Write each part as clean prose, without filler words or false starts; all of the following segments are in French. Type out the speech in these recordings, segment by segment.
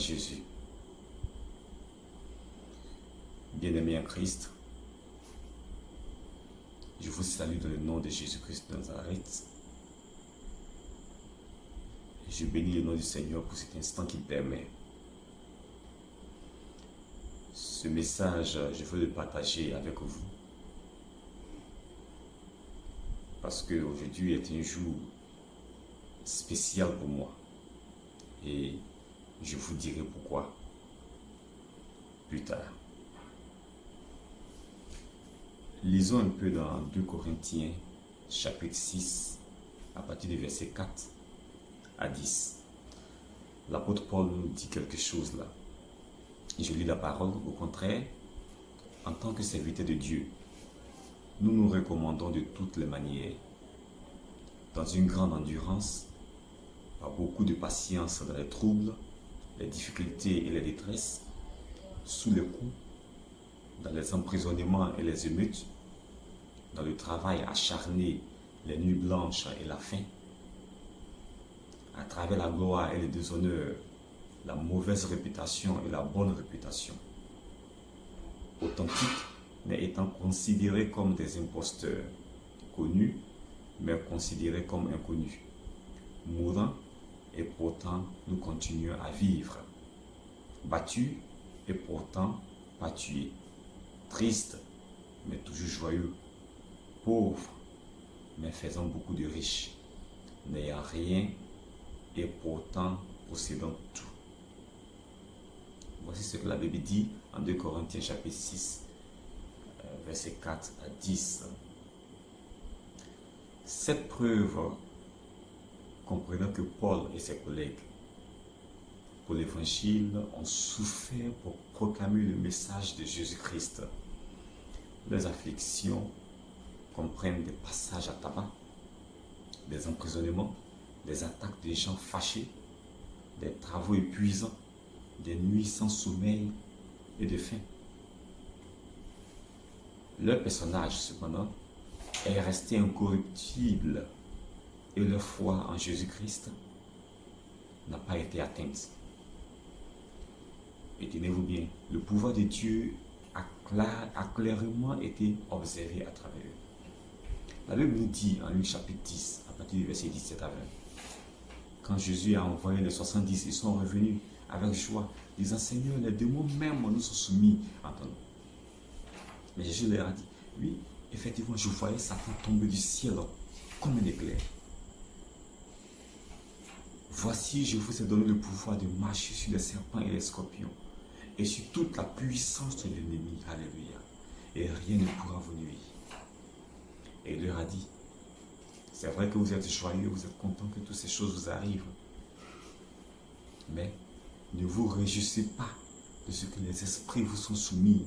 Jésus. Bien-aimé en Christ, je vous salue dans le nom de Jésus-Christ de Nazareth. Je bénis le nom du Seigneur pour cet instant qui permet. Ce message, je veux le partager avec vous. Parce qu'aujourd'hui est un jour spécial pour moi. Et je vous dirai pourquoi plus tard. Lisons un peu dans 2 Corinthiens, chapitre 6, à partir du verset 4 à 10. L'apôtre Paul nous dit quelque chose là. Je lis la parole. Au contraire, en tant que serviteurs de Dieu, nous nous recommandons de toutes les manières, dans une grande endurance, par beaucoup de patience dans les troubles, les difficultés et les détresses, sous les coups, dans les emprisonnements et les émeutes, dans le travail acharné, les nuits blanches et la faim, à travers la gloire et le déshonneur, la mauvaise réputation et la bonne réputation, authentiques, mais étant considérés comme des imposteurs, connus, mais considérés comme inconnus, mourants, et pourtant nous continuons à vivre, battus et pourtant pas tués, tristes, mais toujours joyeux, pauvres, mais faisant beaucoup de riches, n'ayant rien et pourtant possédant tout. Voici ce que la Bible dit en 2 Corinthiens chapitre 6, versets 4 à 10. Cette preuve, comprenant que Paul et ses collègues pour l'évangile ont souffert pour proclamer le message de Jésus-Christ. Leurs afflictions comprennent des passages à tabac, des emprisonnements, des attaques de gens fâchés, des travaux épuisants, des nuits sans sommeil et de faim. Leur personnage, cependant, est resté incorruptible et leur foi en Jésus-Christ n'a pas été atteinte. Et tenez-vous bien, le pouvoir de Dieu a clairement été observé à travers eux. La Bible nous dit en Luc chapitre 10, à partir du verset 17 à 20, quand Jésus a envoyé les 70, ils sont revenus avec joie, disant, Seigneur, les démons même nous sont soumis à ton nom. Mais Jésus leur a dit, oui, effectivement, je voyais Satan tomber du ciel comme un éclair. Voici, je vous ai donné le pouvoir de marcher sur les serpents et les scorpions, et sur toute la puissance de l'ennemi. Alléluia. Et rien ne pourra vous nuire. Et il leur a dit, c'est vrai que vous êtes joyeux, vous êtes content que toutes ces choses vous arrivent. Mais ne vous réjouissez pas de ce que les esprits vous sont soumis,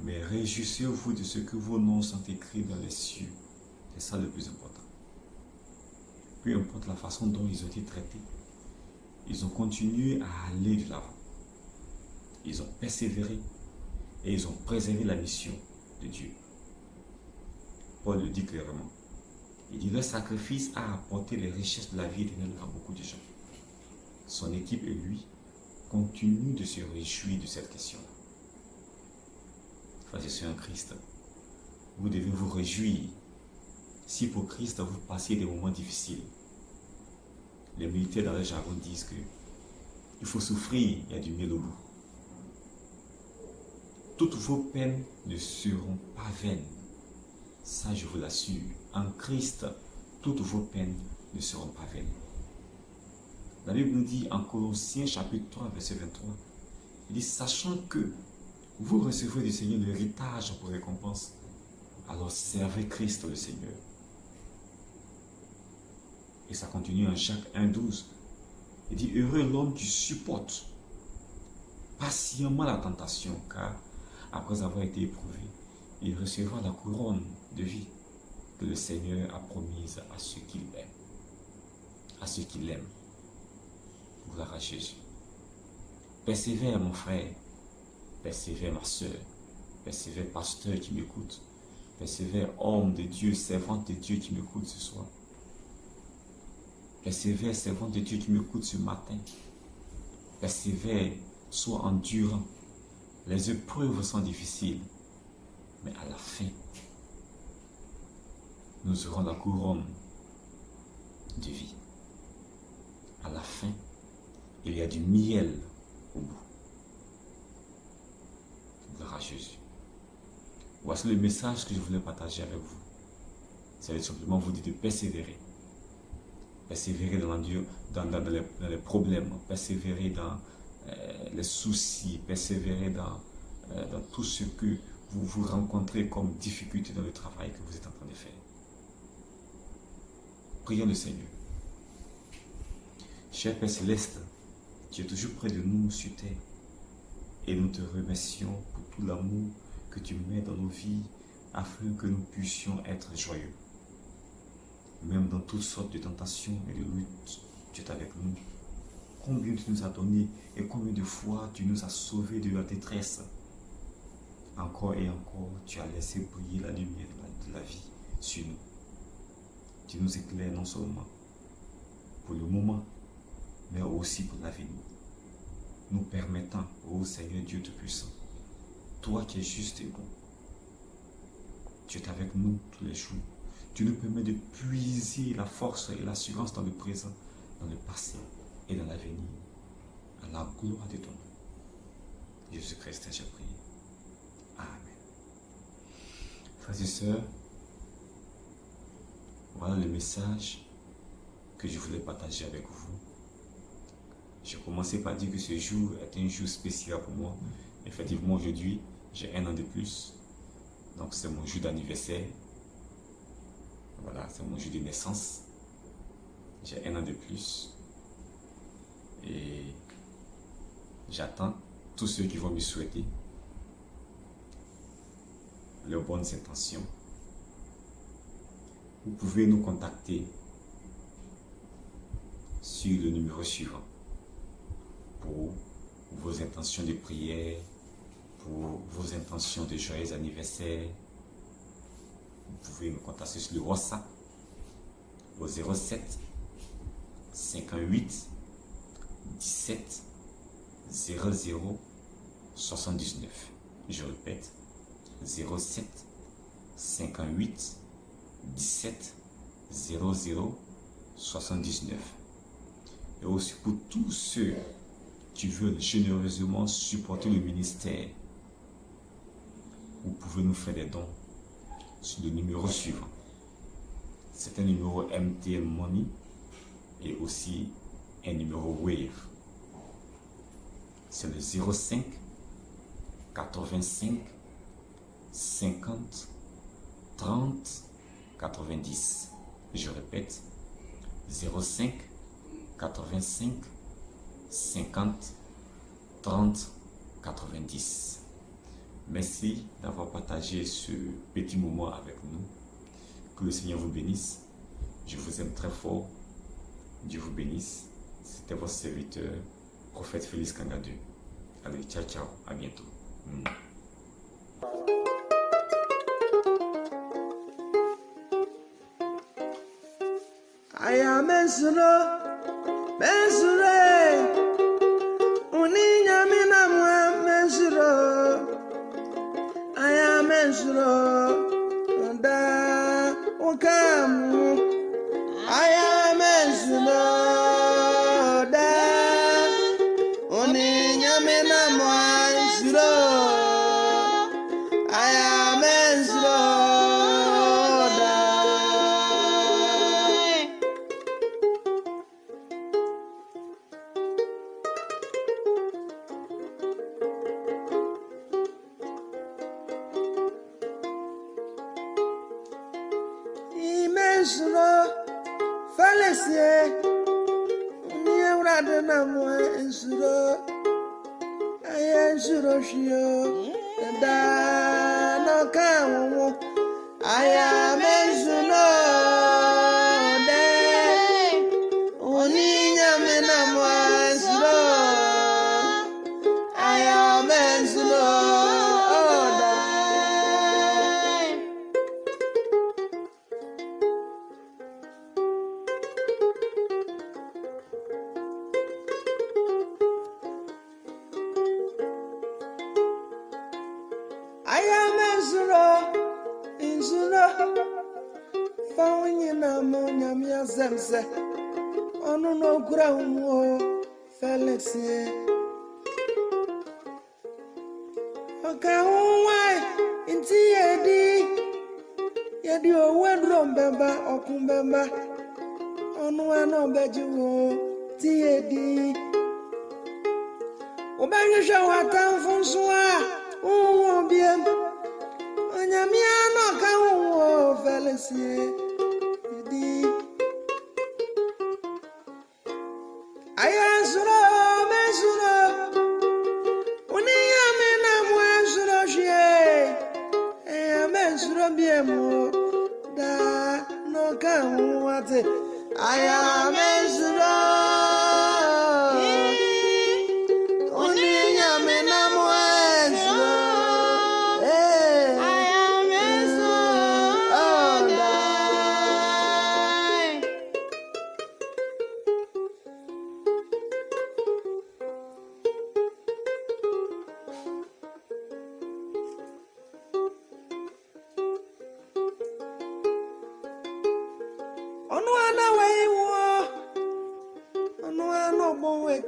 mais réjouissez-vous de ce que vos noms sont écrits dans les cieux. C'est ça le plus important. Peu importe la façon dont ils ont été traités, ils ont continué à aller de l'avant. Ils ont persévéré et ils ont préservé la mission de Dieu. Paul le dit clairement. Il dit, le sacrifice a apporté les richesses de la vie éternelle à beaucoup de gens. Son équipe et lui continuent de se réjouir de cette question-là. Frères et sœurs en Christ, vous devez vous réjouir. Si pour Christ vous passez des moments difficiles, les militaires dans le jargon disent que il faut souffrir, il y a du miel au bout. Toutes vos peines ne seront pas vaines. Ça, je vous l'assure. En Christ, toutes vos peines ne seront pas vaines. La Bible nous dit en Colossiens chapitre 3, verset 23, il dit, sachant que vous recevez du Seigneur l'héritage pour récompense, alors servez Christ le Seigneur. Et ça continue en Jacques 1,12. Il dit, heureux l'homme qui supporte patiemment la tentation, car après avoir été éprouvé, il recevra la couronne de vie que le Seigneur a promise à ceux qu'il aime. À ceux qui l'aiment. Gloire à Jésus. Persévère mon frère, persévère ma soeur, persévère pasteur qui m'écoute, persévère homme de Dieu, servante de Dieu qui m'écoute ce soir. Persévère servante de Dieu qui m'écoute ce matin. persévère, sois endurant. Les épreuves sont difficiles, mais à la fin, nous aurons la couronne de vie. À la fin, il y a du miel au bout. Gloire à Jésus. Voici le message que je voulais partager avec vous. C'est simplement vous dire de persévérer. Persévérer dans les problèmes, persévérer dans les soucis, persévérer dans tout ce que vous rencontrez comme difficulté dans le travail que vous êtes en train de faire. Prions le Seigneur. Cher Père Céleste, tu es toujours près de nous sur terre et nous te remercions pour tout l'amour que tu mets dans nos vies afin que nous puissions être joyeux. Même dans toutes sortes de tentations et de luttes, tu es avec nous. Combien tu nous as donné et combien de fois tu nous as sauvés de la détresse. Encore et encore, tu as laissé briller la lumière de la vie sur nous. Tu nous éclaires non seulement pour le moment, mais aussi pour l'avenir. Nous permettant, ô Seigneur Dieu Tout-Puissant, toi qui es juste et bon, tu es avec nous tous les jours. Tu nous permets de puiser la force et l'assurance dans le présent, dans le passé et dans l'avenir, à la gloire de ton nom. Jésus-Christ, j'ai prié. Amen. Frères et sœurs, voilà le message que je voulais partager avec vous. J'ai commencé par dire que ce jour est un jour spécial pour moi. Effectivement, aujourd'hui, j'ai 1 an de plus. Donc, c'est mon jour d'anniversaire. Voilà, c'est mon jour de naissance. J'ai 1 an de plus. Et j'attends tous ceux qui vont me souhaiter leurs bonnes intentions. Vous pouvez nous contacter sur le numéro suivant pour vos intentions de prière, pour vos intentions de joyeux anniversaire. Vous pouvez me contacter sur le WhatsApp au 07 58 17 00 79. Je répète, 07 58 17 00 79. Et aussi pour tous ceux qui veulent généreusement supporter le ministère, vous pouvez nous faire des dons sur le numéro suivant. C'est un numéro MTN Money et aussi un numéro Wave. C'est le 05 85 50 30 90. Je répète, 05 85 50 30 90. Merci d'avoir partagé ce petit moment avec nous. Que le Seigneur vous bénisse. Je vous aime très fort. Dieu vous bénisse. C'était votre serviteur, prophète Félix Kangadou. Allez, ciao, ciao. À bientôt. I am Mesro, Mesre, Uninya Minamwa Mesro. I am Mesro, Da Okamu. I am Mesro, Da Uninya Minamwa Mesro. I am Mesro, Da. Imensuro, falesie, uniaurade na mwa ensuro, ayensuro shio, da no kawo, ayamensuno, de, uninyame na mwa ensuro, ayamensuno, da. Fawinye na mo nyamia zemse. Onu no kura umo Felix. Oka unwai inti yedi owedro mbemba okumbemba. Onu ano bejiwo ti yedi. Obanyesha watamfunsuwa uwo biem. Onyamia no ka uwo Felix. Ayasuro mesuro uniya na mwasuro shie mesuro biemu da no kawate aya mesuro uniya na mwasuro aya mesuro da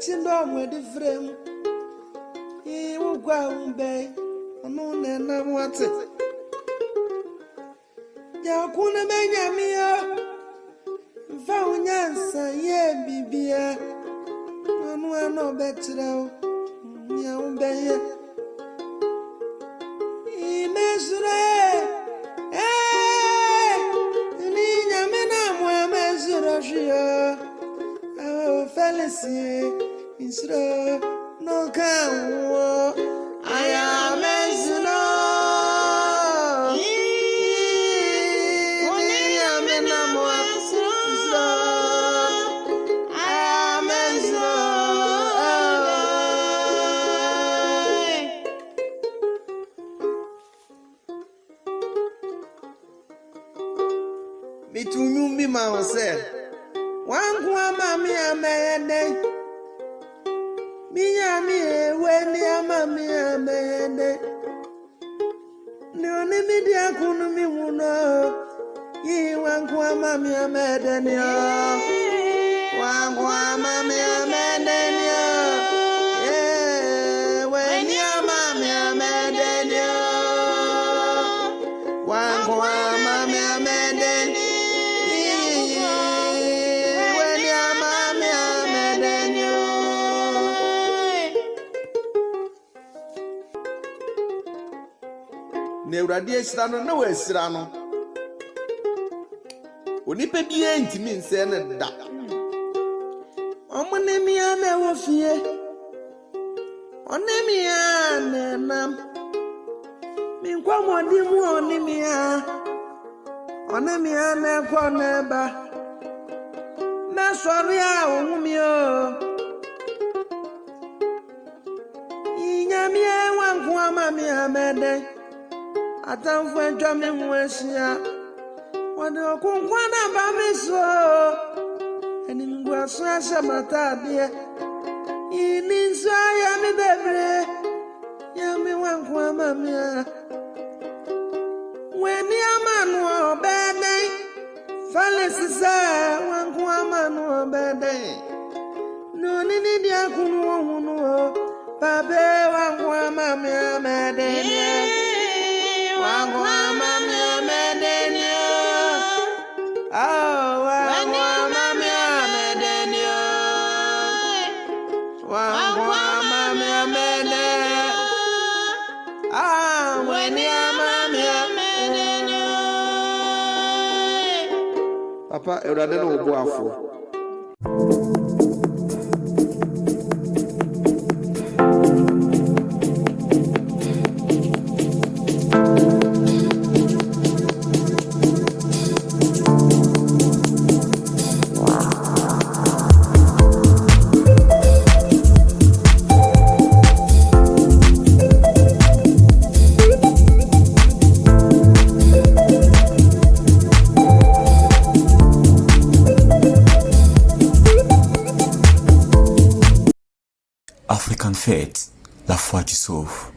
Tindo mwedi frame ugwa umbe onu nena mwate ya kuna benyamia mfa unyansa ye bibia onu ano betrao ya umbe ye imezure ni nyamena mwa mezuro shio Felix Isra no kawo aya mesno oni amena mo Isra aya mesno mitunyu mi ma wose wangu amami amene Minyami weni amami amene Nioni midi akunu miwuno Yi wangu amami amene niyo Wangu amami amene niyo Weni amami amene niyo Wangu amami amene niyo Neuradi esrano na wesrano Onipa bia ntimi nse ne da Omonemi ana wofie Onemi ana nam Minkwa modi mu onemi a Onemi ana kwa neba Na sori a ohumi o Inyami e wanku amami amede Atamfu enjome mweshia Wade okunkwana bamiso Eni mgwa suasha matadie Ini nso ya mi bebre Yami wankwa mamia Weni amanu obede Felix sa wankwa amanu obede Noni nidi akunu wunu Babe wankwa mamia medenia Wangu amami amedenio wangu amami amedenio Wangu amami amedenio weni amami amedenio Papa, Eurade no ubu afo African Faith, la foi qui sauve.